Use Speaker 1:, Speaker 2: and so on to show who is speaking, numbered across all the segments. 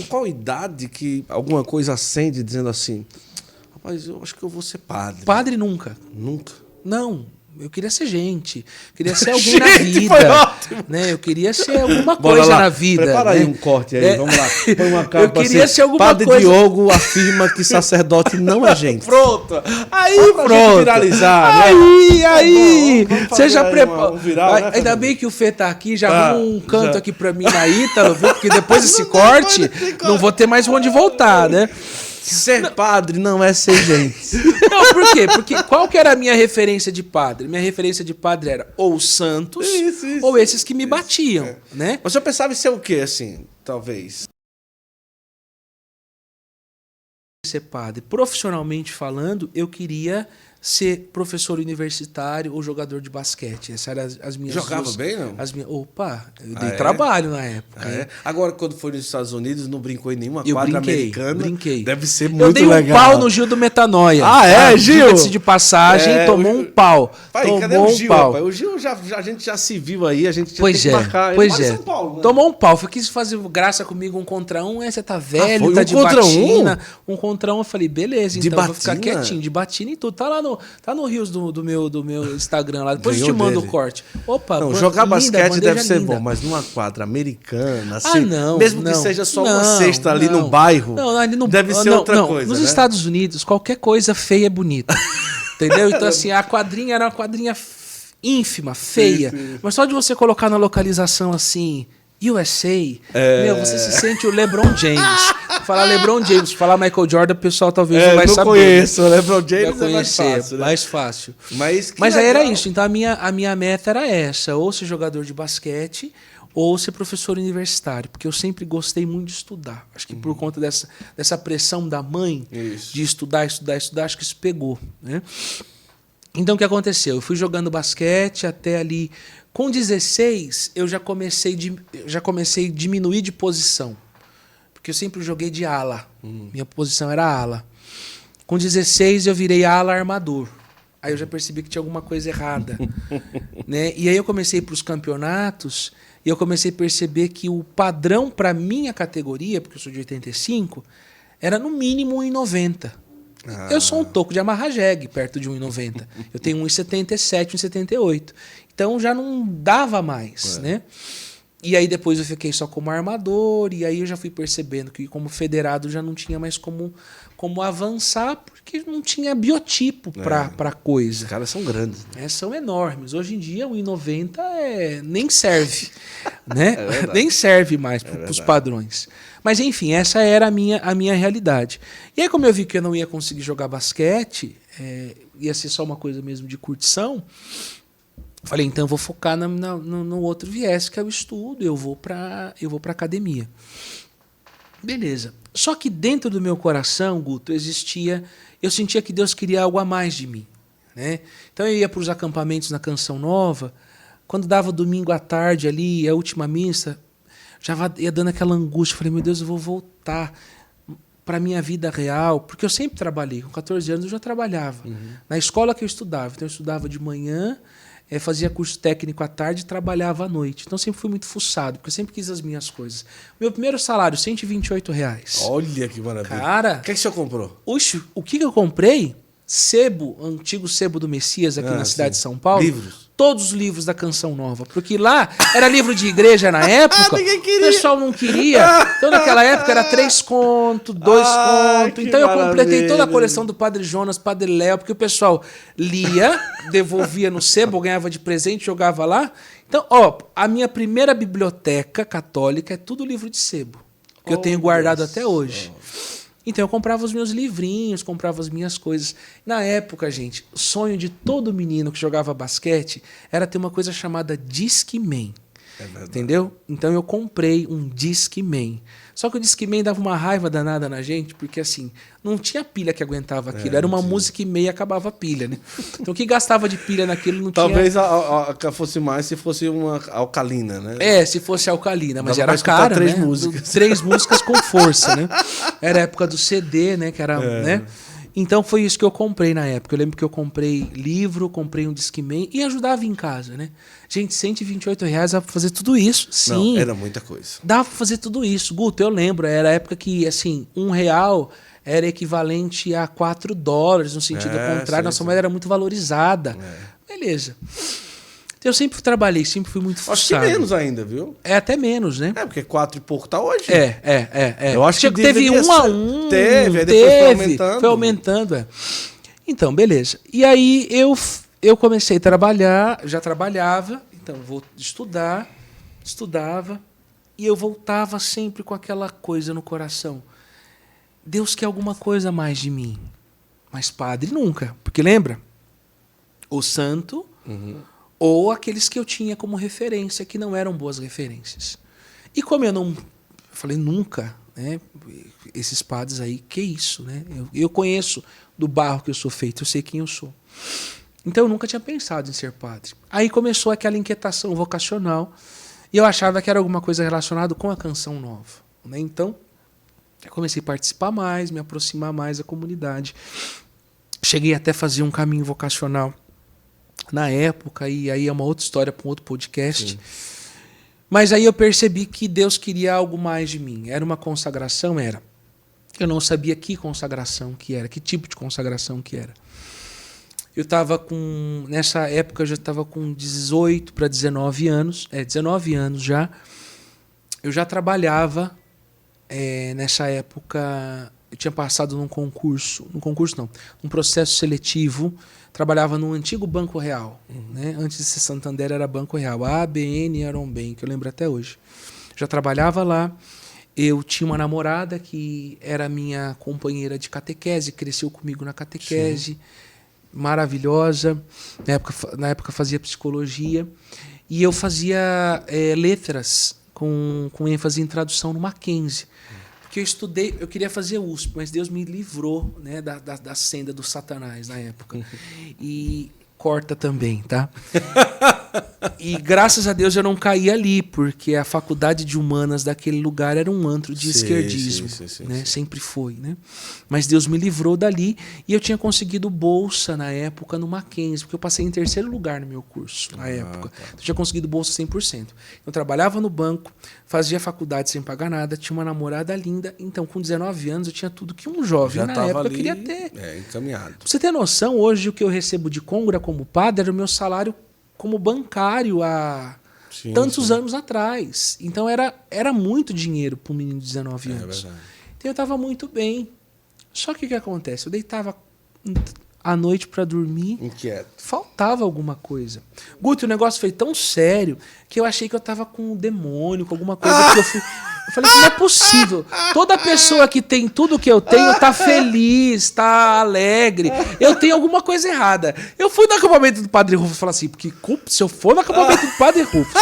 Speaker 1: com qual idade que alguma coisa acende dizendo assim, rapaz, eu acho que eu vou ser padre.
Speaker 2: Padre nunca.
Speaker 1: Nunca?
Speaker 2: Não. Eu queria ser gente. Queria ser alguém na vida. Né? Eu queria ser alguma coisa na vida.
Speaker 1: Prepara
Speaker 2: né?
Speaker 1: aí um corte aí, vamos lá. Põe uma capa
Speaker 2: eu queria
Speaker 1: assim,
Speaker 2: ser alguma
Speaker 1: Padre
Speaker 2: coisa.
Speaker 1: Diogo afirma que sacerdote não é gente.
Speaker 2: Pronto. Aí
Speaker 1: Pra
Speaker 2: pronto.
Speaker 1: gente viralizar,
Speaker 2: Aí.
Speaker 1: Vamos
Speaker 2: Você já
Speaker 1: fazer
Speaker 2: prepara.
Speaker 1: um viral, né,
Speaker 2: Ainda bem que o Fê tá aqui, já
Speaker 1: Tá,
Speaker 2: arruma um canto
Speaker 1: já.
Speaker 2: aqui pra mim na Ítalo, viu? Porque depois desse corte, não vou ter mais onde voltar, né?
Speaker 1: Ser padre não é ser gente.
Speaker 2: Não, por quê? Porque qual que era a minha referência de padre? Minha referência de padre era ou os santos
Speaker 1: Isso.
Speaker 2: ou esses que me batiam, né?
Speaker 1: Mas você pensava em ser o quê, assim, talvez?
Speaker 2: Ser padre. Profissionalmente falando, eu queria ser professor universitário ou jogador de basquete. Essas eram as minhas
Speaker 1: Jogava
Speaker 2: duas...
Speaker 1: bem, não?
Speaker 2: Opa, eu dei
Speaker 1: é?
Speaker 2: trabalho na época.
Speaker 1: Ah, é? Agora, quando foi nos Estados Unidos, não brincou em nenhuma
Speaker 2: Eu
Speaker 1: quadra
Speaker 2: brinquei.
Speaker 1: americana? Deve ser muito
Speaker 2: Eu dei
Speaker 1: legal.
Speaker 2: um pau no Gil do Metanoia.
Speaker 1: Ah, é, Gil?
Speaker 2: Diga-se de passagem,
Speaker 1: É,
Speaker 2: tomou
Speaker 1: o
Speaker 2: um pau.
Speaker 1: Pai,
Speaker 2: tomou
Speaker 1: cadê o Gil,
Speaker 2: pau.
Speaker 1: rapaz? O Gil, a gente já se viu aí, a gente já
Speaker 2: Pois
Speaker 1: tem
Speaker 2: é,
Speaker 1: que marcar. Ele
Speaker 2: pois
Speaker 1: mora em
Speaker 2: é.
Speaker 1: São Paulo, né?
Speaker 2: Tomou um pau. Quis fazer graça comigo 1 contra 1. Você tá velho,
Speaker 1: foi
Speaker 2: tá
Speaker 1: 1
Speaker 2: de
Speaker 1: contra 1?
Speaker 2: batina. 1 contra 1, eu falei, beleza,
Speaker 1: De
Speaker 2: então vou ficar
Speaker 1: batina?
Speaker 2: quietinho, de batina e tudo. Tá no Rios do meu Instagram lá. Depois eu
Speaker 1: Ganhou
Speaker 2: te mando
Speaker 1: dele.
Speaker 2: o corte. Opa,
Speaker 1: Não, jogar
Speaker 2: linda,
Speaker 1: basquete
Speaker 2: bandeja
Speaker 1: deve ser
Speaker 2: linda.
Speaker 1: bom, mas numa quadra americana, assim,
Speaker 2: não.
Speaker 1: mesmo que
Speaker 2: não,
Speaker 1: seja só
Speaker 2: não,
Speaker 1: uma cesta ali no bairro,
Speaker 2: ali no,
Speaker 1: deve ser
Speaker 2: não,
Speaker 1: outra
Speaker 2: não.
Speaker 1: coisa,
Speaker 2: Nos
Speaker 1: né?
Speaker 2: Estados Unidos, qualquer coisa feia é bonita. Entendeu? Então, assim, a quadrinha era uma quadrinha ínfima, feia.
Speaker 1: Sim.
Speaker 2: Mas só de você colocar na localização assim, USA, você se sente o LeBron James. Falar LeBron James, falar Michael Jordan, o pessoal talvez não vai
Speaker 1: não
Speaker 2: saber.
Speaker 1: conheço, o LeBron
Speaker 2: Vai
Speaker 1: James é mais
Speaker 2: conhecer,
Speaker 1: fácil, né?
Speaker 2: mais fácil.
Speaker 1: Mas
Speaker 2: aí era
Speaker 1: legal.
Speaker 2: isso. Então a minha meta era essa, ou ser jogador de basquete, ou ser professor universitário, porque eu sempre gostei muito de estudar. Acho que por conta dessa pressão da mãe
Speaker 1: Isso.
Speaker 2: de estudar, acho que isso pegou, né? Então o que aconteceu? Eu fui jogando basquete até ali. Com 16, eu já comecei a diminuir de posição. Porque eu sempre joguei de ala. Minha posição era ala. Com 16, eu virei ala armador. Aí eu já percebi que tinha alguma coisa errada. Né? E aí eu comecei para os campeonatos e eu comecei a perceber que o padrão para minha categoria, porque eu sou de 85, era no mínimo 1,90. Eu sou um toco de amarrar jegue perto de 1,90. Eu tenho 1,77, 1,78. Então já não dava mais, né? E aí depois eu fiquei só como armador, e aí eu já fui percebendo que como federado já não tinha mais como avançar, porque não tinha biotipo para coisa.
Speaker 1: Os caras são grandes.
Speaker 2: São enormes. Hoje em dia, 1,90 nem serve. Né? Nem serve mais para os padrões. Mas enfim, essa era a minha realidade. E aí, como eu vi que eu não ia conseguir jogar basquete, ia ser só uma coisa mesmo de curtição, falei, então eu vou focar no outro viés, que é o estudo, eu vou para academia. Beleza. Só que dentro do meu coração, Guto, eu sentia que Deus queria algo a mais de mim. Né? Então eu ia para os acampamentos na Canção Nova, quando dava domingo à tarde ali, a última missa, já ia dando aquela angústia, falei, meu Deus, eu vou voltar para a minha vida real, porque eu sempre trabalhei, com 14 anos eu já trabalhava, na escola que eu estudava, então eu estudava de manhã, fazia curso técnico à tarde e trabalhava à noite. Então sempre fui muito fuçado, porque eu sempre quis as minhas coisas. Meu primeiro salário, R$128.
Speaker 1: Olha que maravilha.
Speaker 2: Cara,
Speaker 1: o que o senhor comprou?
Speaker 2: Oxe, o que eu comprei? Sebo, antigo Sebo do Messias aqui na cidade de São Paulo.
Speaker 1: Livros.
Speaker 2: Todos os livros da Canção Nova. Porque lá era livro de igreja na época.
Speaker 1: Ninguém queria.
Speaker 2: O pessoal não queria. Então naquela época era 3 conto, 2 conto. Então eu completei toda a coleção do Padre Jonas, Padre Léo, porque o pessoal lia, devolvia no Sebo, ganhava de presente, jogava lá. Então, a minha primeira biblioteca católica é tudo livro de Sebo. Que eu tenho guardado até hoje. Então eu comprava os meus livrinhos, comprava as minhas coisas. Na época, gente, o sonho de todo menino que jogava basquete era ter uma coisa chamada Discman. Entendeu? Então eu comprei um Discman. Só que o Discman dava uma raiva danada na gente, porque assim, não tinha pilha que aguentava aquilo. Era uma música e meia e acabava a pilha, né? Então o que gastava de pilha naquilo não
Speaker 1: Talvez
Speaker 2: tinha...
Speaker 1: Talvez fosse mais se fosse uma alcalina, né?
Speaker 2: Se fosse alcalina, mas
Speaker 1: dava
Speaker 2: era cara,
Speaker 1: 3
Speaker 2: né?
Speaker 1: músicas.
Speaker 2: 3 músicas com força, né? Era a época do CD, né? Que era, né? Então foi isso que eu comprei na época. Eu lembro que eu comprei livro, comprei um Discman e ajudava em casa, né? Gente, R$ 128 dava pra fazer tudo isso. Sim.
Speaker 1: Não, era muita coisa.
Speaker 2: Dava pra fazer tudo isso. Guto, eu lembro, era a época que, assim, R$ 1 era equivalente a $4, no sentido contrário. Nossa moeda era muito valorizada. Beleza. Eu sempre trabalhei, sempre fui muito
Speaker 1: Acho que
Speaker 2: fuçado.
Speaker 1: menos ainda, viu?
Speaker 2: É até menos, né?
Speaker 1: É, porque 4 e pouco tá hoje.
Speaker 2: É.
Speaker 1: Eu acho que
Speaker 2: teve
Speaker 1: deveria
Speaker 2: 1 a
Speaker 1: ser.
Speaker 2: 1.
Speaker 1: Teve, aí depois foi aumentando.
Speaker 2: Foi aumentando, é. Então, beleza. E aí eu comecei a trabalhar, já trabalhava, então vou estudava, e eu voltava sempre com aquela coisa no coração. Deus quer alguma coisa a mais de mim. Mas padre nunca. Porque lembra? O santo... ou aqueles que eu tinha como referência, que não eram boas referências. E como eu falei nunca, né? Esses padres aí, que isso, né? Eu conheço do barro que eu sou feito, eu sei quem eu sou. Então eu nunca tinha pensado em ser padre. Aí começou aquela inquietação vocacional, e eu achava que era alguma coisa relacionada com a canção nova, né? Então eu comecei a participar mais, me aproximar mais da comunidade. Cheguei até a fazer um caminho vocacional na época, e aí é uma outra história para um outro podcast. Sim. Mas aí eu percebi que Deus queria algo mais de mim. Era uma consagração? Era. Eu não sabia que consagração que era, que tipo de consagração que era. Eu estava com... Nessa época eu já estava com 18 para 19 anos. 19 anos já. Eu já trabalhava. Nessa época eu tinha passado num concurso não, num processo seletivo. Trabalhava no antigo Banco Real, né? Antes de ser Santander era Banco Real, ABN Arombem, que eu lembro até hoje. Já trabalhava lá. Eu tinha uma namorada que era minha companheira de catequese, cresceu comigo na catequese. Sim. Maravilhosa. Na época fazia psicologia. E eu fazia letras com ênfase em tradução no Mackenzie. Porque eu estudei, eu queria fazer USP, mas Deus me livrou, né, da senda do Satanás na época. E corta também, tá? E graças a Deus eu não caí ali, porque a faculdade de humanas daquele lugar era um antro de esquerdismo, né? Sempre foi, né? Mas Deus me livrou dali, e eu tinha conseguido bolsa na época no Mackenzie, porque eu passei em 3º lugar no meu curso na época. Tá. Eu tinha conseguido bolsa 100%. Eu trabalhava no banco, fazia faculdade sem pagar nada, tinha uma namorada linda, então com 19 anos eu tinha tudo que um jovem na época ali, queria ter.
Speaker 1: Encaminhado.
Speaker 2: Pra você ter noção, hoje o que eu recebo de Côngora como padre era o meu salário como bancário há tantos anos atrás. Então era muito dinheiro para um menino de 19 anos. Verdade. Então eu estava muito bem. Só que o que acontece? Eu deitava à noite para dormir.
Speaker 1: Inquieto.
Speaker 2: Faltava alguma coisa. Guto, o negócio foi tão sério que eu achei que eu estava com um demônio, com alguma coisa que eu falei que não é possível. Toda pessoa que tem tudo que eu tenho tá feliz, tá alegre. Eu tenho alguma coisa errada. Eu fui no acampamento do Padre Rufus e falei assim, porque se eu for no acampamento do Padre Rufus,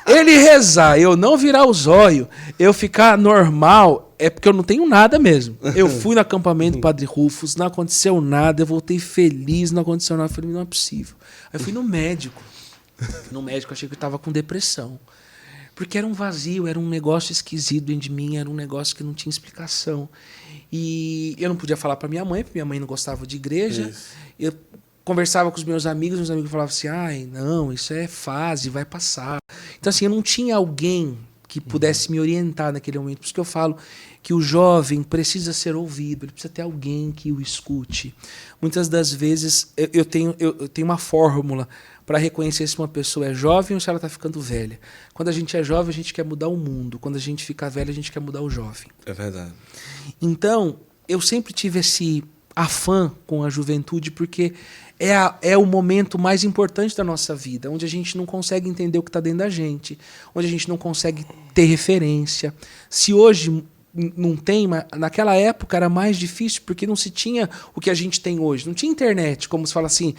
Speaker 2: ele rezar, eu não virar os olhos, eu ficar normal, é porque eu não tenho nada mesmo. Eu fui no acampamento do Padre Rufus, não aconteceu nada, eu voltei feliz, não aconteceu nada. Eu falei, não é possível. Aí eu fui no médico. No médico, achei que eu estava com depressão. Porque era um vazio, era um negócio esquisito dentro de mim, era um negócio que não tinha explicação. E eu não podia falar para minha mãe, porque minha mãe não gostava de igreja. Isso. Eu conversava com os meus amigos falavam assim, ai, não, isso é fase, vai passar. Então, assim, eu não tinha alguém que pudesse me orientar naquele momento. Por isso que eu falo que o jovem precisa ser ouvido, ele precisa ter alguém que o escute. Muitas das vezes, eu tenho uma fórmula para reconhecer se uma pessoa é jovem ou se ela está ficando velha. Quando a gente é jovem, a gente quer mudar o mundo. Quando a gente fica velho, a gente quer mudar o jovem.
Speaker 1: É verdade.
Speaker 2: Então, eu sempre tive esse afã com a juventude, porque é o momento mais importante da nossa vida, onde a gente não consegue entender o que está dentro da gente, onde a gente não consegue ter referência. Se hoje não tem, mas naquela época era mais difícil, porque não se tinha o que a gente tem hoje. Não tinha internet, como se fala assim,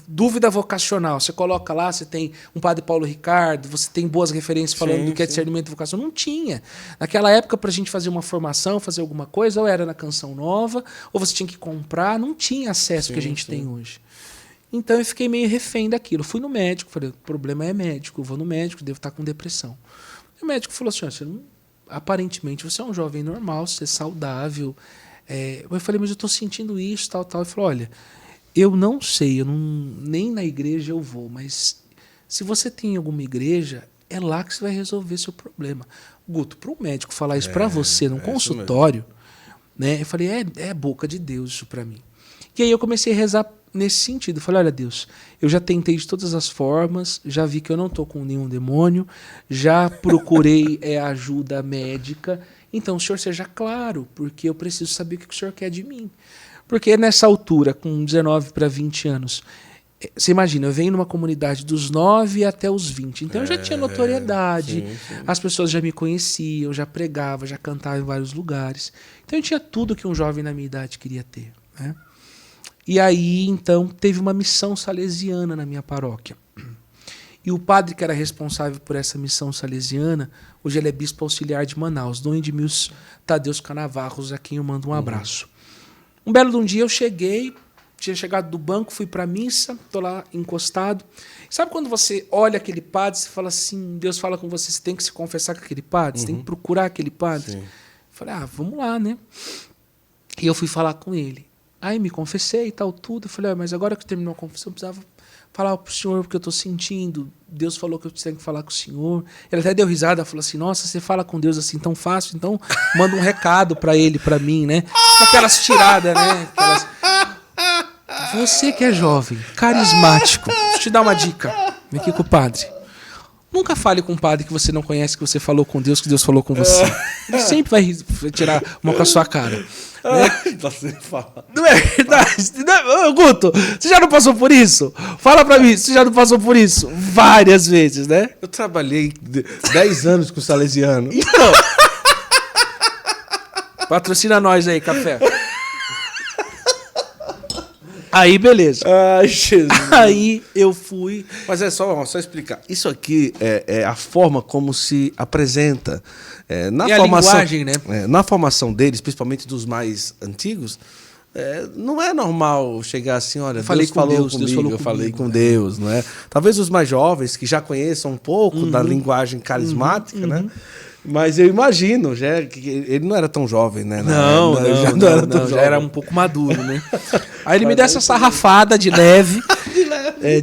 Speaker 2: dúvida vocacional. Você coloca lá, você tem um Padre Paulo Ricardo, você tem boas referências falando do que é discernimento vocacional. Não tinha. Naquela época, para a gente fazer uma formação, fazer alguma coisa, ou era na Canção Nova, ou você tinha que comprar, não tinha acesso que a gente tem hoje. Então eu fiquei meio refém daquilo. Fui no médico, falei, o problema é médico, eu vou no médico, devo estar com depressão. E o médico falou assim, você não... Aparentemente, você é um jovem normal, você é saudável, Eu falei, mas eu estou sentindo isso, tal, tal. Ele falou, olha, eu não sei, nem na igreja eu vou, mas se você tem alguma igreja, é lá que você vai resolver seu problema. Guto, para um médico falar isso para você num consultório, né? Eu falei, é boca de Deus isso para mim. E aí eu comecei a rezar nesse sentido. Eu falei, olha Deus, eu já tentei de todas as formas, já vi que eu não estou com nenhum demônio, já procurei ajuda médica, então o Senhor seja claro, porque eu preciso saber o que o Senhor quer de mim. Porque nessa altura, com 19 para 20 anos, você imagina, eu venho numa comunidade dos 9 até os 20, então eu já tinha notoriedade, as pessoas já me conheciam, eu já pregava, já cantava em vários lugares. Então eu tinha tudo que um jovem na minha idade queria ter, né? E aí, então, teve uma missão salesiana na minha paróquia. E o padre que era responsável por essa missão salesiana, hoje ele é bispo auxiliar de Manaus, Dom Edmilson Tadeu Canavarros, a quem eu mando um abraço. Um belo de um dia eu cheguei, tinha chegado do banco, fui para a missa, estou lá encostado. Sabe quando você olha aquele padre, você fala assim, Deus fala com você, você tem que se confessar com aquele padre, você tem que procurar aquele padre? Eu falei, vamos lá, né? E eu fui falar com ele. Aí me confessei e tal, tudo. Eu falei, mas agora que terminou a confissão, eu precisava falar pro senhor o que eu tô sentindo. Deus falou que eu tenho que falar com o senhor. Ele até deu risada, falou assim, nossa, você fala com Deus assim tão fácil, então manda um recado pra ele, pra mim, né? Aquelas tiradas, né? Você que é jovem, carismático, deixa eu te dar uma dica. Vem aqui com o padre. Nunca fale com um padre que você não conhece, que você falou com Deus, que Deus falou com você. Ele sempre vai tirar uma com a sua cara. Né? Não é verdade? Guto, você já não passou por isso? Fala pra mim, você já não passou por isso? Várias vezes, né?
Speaker 1: Eu trabalhei 10 anos com o salesiano.
Speaker 2: Então. Patrocina nós aí, café. Aí, beleza.
Speaker 1: Ai, Jesus.
Speaker 2: Aí eu fui.
Speaker 1: Mas é só explicar. Isso aqui é a forma como se apresenta. Na formação,
Speaker 2: a linguagem, né?
Speaker 1: Na formação deles, principalmente dos mais antigos, não é normal chegar assim, olha, Deus falou comigo, eu falei com Deus, não é? Talvez os mais jovens, que já conheçam um pouco da linguagem carismática, né? Mas eu imagino, que ele não era tão jovem, né?
Speaker 2: Já era um pouco maduro, né? Aí ele me deu essa sarrafada de leve.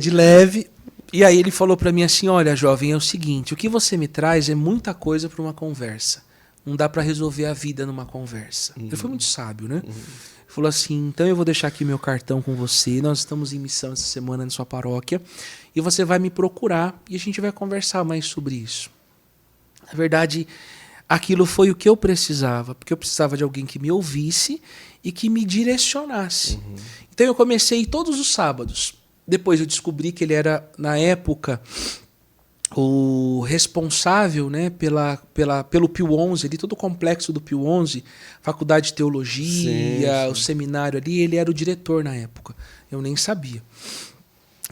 Speaker 2: De leve. E aí ele falou pra mim assim, olha, jovem, é o seguinte, o que você me traz é muita coisa pra uma conversa. Não dá pra resolver a vida numa conversa. Ele foi muito sábio, né? Ele falou assim, então eu vou deixar aqui meu cartão com você, nós estamos em missão essa semana na sua paróquia, e você vai me procurar e a gente vai conversar mais sobre isso. Na verdade, aquilo foi o que eu precisava, porque eu precisava de alguém que me ouvisse e que me direcionasse. Então eu comecei todos os sábados. Depois eu descobri que ele era, na época, o responsável, né, pelo Pio XI, ali, todo o complexo do Pio XI, faculdade de teologia, o seminário ali, ele era o diretor na época. Eu nem sabia.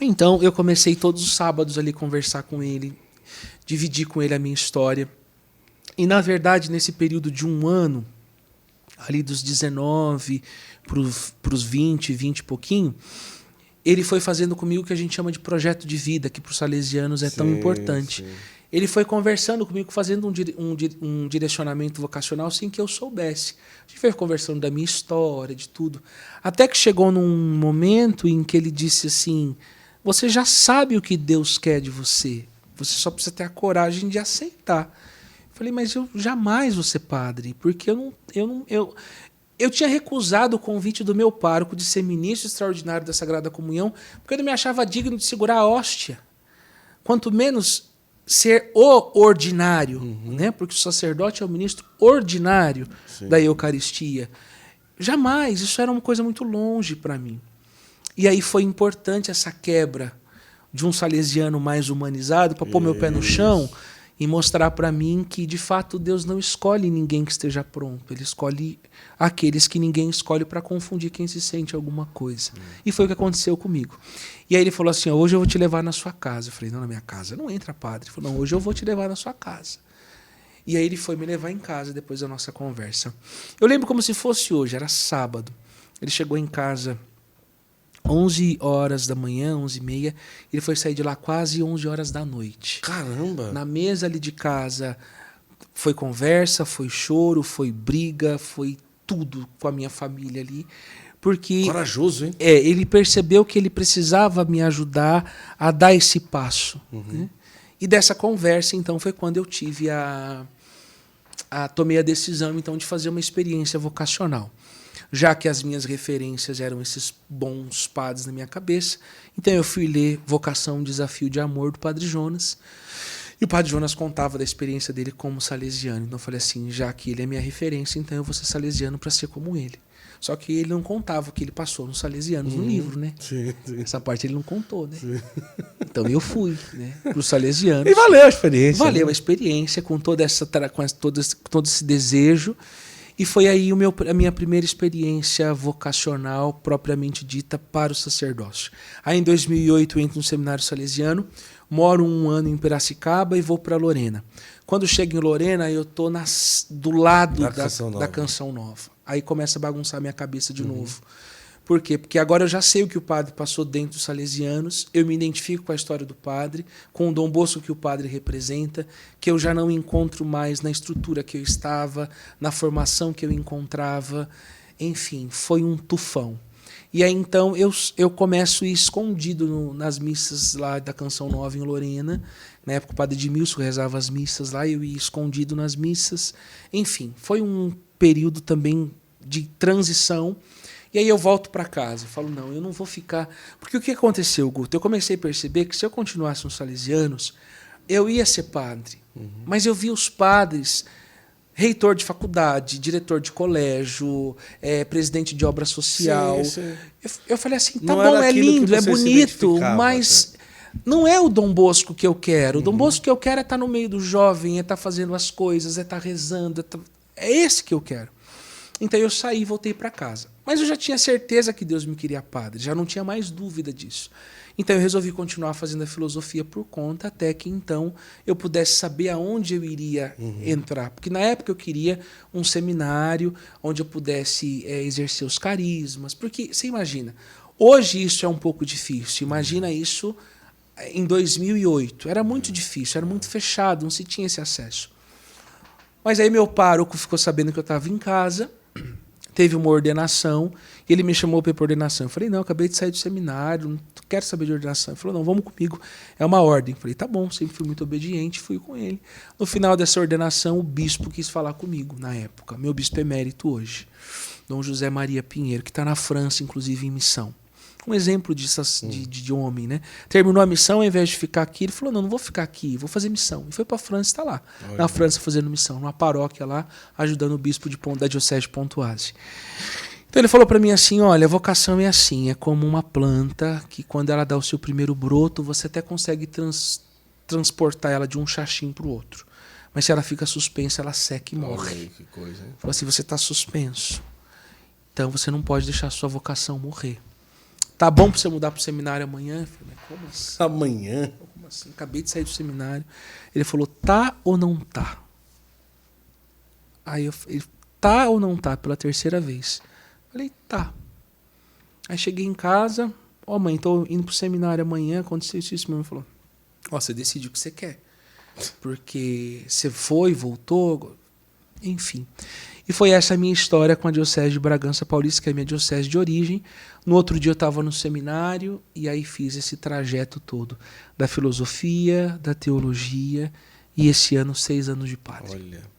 Speaker 2: Então eu comecei todos os sábados ali a conversar com ele, dividir com ele a minha história. E, na verdade, nesse período de um ano, ali dos 19 para os 20 e pouquinho, ele foi fazendo comigo o que a gente chama de projeto de vida, que para os salesianos é tão importante. Ele foi conversando comigo, fazendo um direcionamento vocacional sem que eu soubesse. A gente foi conversando da minha história, de tudo. Até que chegou num momento em que ele disse assim, você já sabe o que Deus quer de você. Você só precisa ter a coragem de aceitar. Eu falei, mas eu jamais vou ser padre, porque eu tinha recusado o convite do meu pároco de ser ministro extraordinário da Sagrada Comunhão, porque eu não me achava digno de segurar a hóstia. Quanto menos ser o ordinário, né? Porque o sacerdote é o ministro ordinário da Eucaristia. Jamais, isso era uma coisa muito longe para mim. E aí foi importante essa quebra de um salesiano mais humanizado para pôr meu pé no chão e mostrar para mim que, de fato, Deus não escolhe ninguém que esteja pronto. Ele escolhe aqueles que ninguém escolhe para confundir quem se sente alguma coisa. E foi o que aconteceu comigo. E aí ele falou assim, hoje eu vou te levar na sua casa. Eu falei, não, na minha casa não entra padre. Ele falou, não, hoje eu vou te levar na sua casa. E aí ele foi me levar em casa depois da nossa conversa. Eu lembro como se fosse hoje, era sábado. Ele chegou em casa 11 horas da manhã, 11h30, ele foi sair de lá quase 11 horas da noite.
Speaker 1: Caramba!
Speaker 2: Na mesa ali de casa, foi conversa, foi choro, foi briga, foi tudo com a minha família ali. Porque
Speaker 1: corajoso, hein?
Speaker 2: Ele percebeu que ele precisava me ajudar a dar esse passo. Né? E dessa conversa, então, foi quando eu tive tomei a decisão, então, de fazer uma experiência vocacional. Já que as minhas referências eram esses bons padres na minha cabeça, então eu fui ler Vocação, Desafio de Amor, do Padre Jonas. E o Padre Jonas contava da experiência dele como salesiano. Então eu falei assim, já que ele é minha referência, então eu vou ser salesiano para ser como ele. Só que ele não contava o que ele passou nos salesianos no livro, né?
Speaker 1: Sim.
Speaker 2: Essa parte ele não contou, né? Sim. Então eu fui, né, para os salesianos.
Speaker 1: E valeu a experiência.
Speaker 2: Valeu, né? A experiência, com todo esse desejo. E foi aí a minha primeira experiência vocacional, propriamente dita, para o sacerdócio. Aí em 2008 eu entro no seminário salesiano, moro 1 ano em Piracicaba e vou para Lorena. Quando chego em Lorena, eu estou do lado da Canção Nova. Aí começa a bagunçar minha cabeça de novo. Por quê? Porque agora eu já sei o que o padre passou dentro dos salesianos, eu me identifico com a história do padre, com o Dom Bosco que o padre representa, que eu já não encontro mais na estrutura que eu estava, na formação que eu encontrava. Enfim, foi um tufão. E aí então eu começo a ir escondido nas missas lá da Canção Nova em Lorena. Na época o padre Edmilson rezava as missas lá, eu ia escondido nas missas. Enfim, foi um período também de transição. E aí eu volto para casa, falo, não, eu não vou ficar... Porque o que aconteceu, Guto? Eu comecei a perceber que se eu continuasse nos salesianos, eu ia ser padre. Mas eu vi os padres, reitor de faculdade, diretor de colégio, presidente de obra social. Sim. Eu falei assim, tá bom, é lindo, é bonito, mas... Não é o Dom Bosco que eu quero. O Dom Bosco que eu quero é estar no meio do jovem, é estar fazendo as coisas, é estar rezando. É esse que eu quero. Então eu saí e voltei para casa. Mas eu já tinha certeza que Deus me queria padre, já não tinha mais dúvida disso. Então eu resolvi continuar fazendo a filosofia por conta, até que então eu pudesse saber aonde eu iria entrar. Porque na época eu queria um seminário onde eu pudesse exercer os carismas. Porque, você imagina, hoje isso é um pouco difícil. Imagina isso em 2008. Era muito difícil, era muito fechado, não se tinha esse acesso. Mas aí meu pároco ficou sabendo que eu estava em casa, teve uma ordenação, e ele me chamou para ir para ordenação. Eu falei, não, eu acabei de sair do seminário, não quero saber de ordenação. Ele falou, não, vamos comigo, é uma ordem. Eu falei, tá bom, sempre fui muito obediente, fui com ele. No final dessa ordenação, o bispo quis falar comigo, na época, meu bispo emérito hoje, Dom José Maria Pinheiro, que está na França, inclusive, em missão. Um exemplo de homem, né? Terminou a missão, ao invés de ficar aqui, ele falou, não vou ficar aqui, vou fazer missão. E foi para a França e está lá, na França fazendo missão, numa paróquia lá, ajudando o bispo da diocese de Pontoise. Então ele falou para mim assim, olha, a vocação é assim, é como uma planta que quando ela dá o seu primeiro broto, você até consegue transportar ela de um xaxim para o outro. Mas se ela fica suspensa, ela seca e morre.
Speaker 1: Olha aí, que coisa, hein?
Speaker 2: Falou assim, você está suspenso. Então você não pode deixar a sua vocação morrer. Tá bom para você mudar para o seminário amanhã? Eu falei, mas como assim?
Speaker 1: Amanhã?
Speaker 2: Como assim? Acabei de sair do seminário. Ele falou, tá ou não tá? Aí ele, tá ou não tá? Pela terceira vez. Eu falei, tá. Aí cheguei em casa, mãe, tô indo pro seminário amanhã, aconteceu isso. Minha mãe falou, você decide o que você quer. Porque você foi, voltou, enfim. E foi essa a minha história com a Diocese de Bragança Paulista, que é a minha diocese de origem. No outro dia eu estava no seminário e aí fiz esse trajeto todo da filosofia, da teologia e esse ano 6 anos de padre.
Speaker 1: Olha.